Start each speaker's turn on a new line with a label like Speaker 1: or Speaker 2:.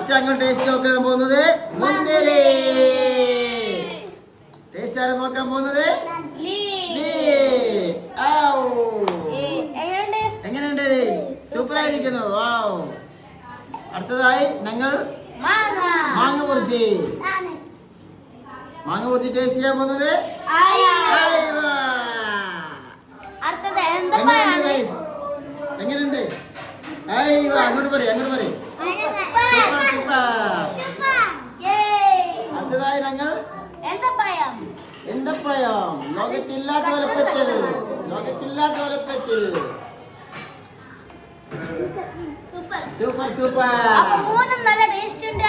Speaker 1: First അങ്ങോട്ട് taste നോക്കാൻ പോകുന്നത് മുന്തിരി. ടേസ്റ്റ് ആണ് നോക്കാൻ പോകുന്നത് എങ്ങനെയുണ്ട്? സൂപ്പർ ആയിരിക്കുന്നു. വാവ്. അടുത്തതായി ഞങ്ങൾ മാങ്ങ മുറിച്ച് ടേസ്റ്റ് ചെയ്യാൻ പോകുന്നത് എങ്ങനെയുണ്ട്? അങ്ങോട്ട് പറയും അടുത്തതായി ഞങ്ങൾ എന്തപ്പഴം. ലോകത്തില്ലാത്ത വലുപ്പത്തിൽ സൂപ്പർ.
Speaker 2: മൂന്നും നല്ല ടേസ്റ്റ് ഉണ്ട്.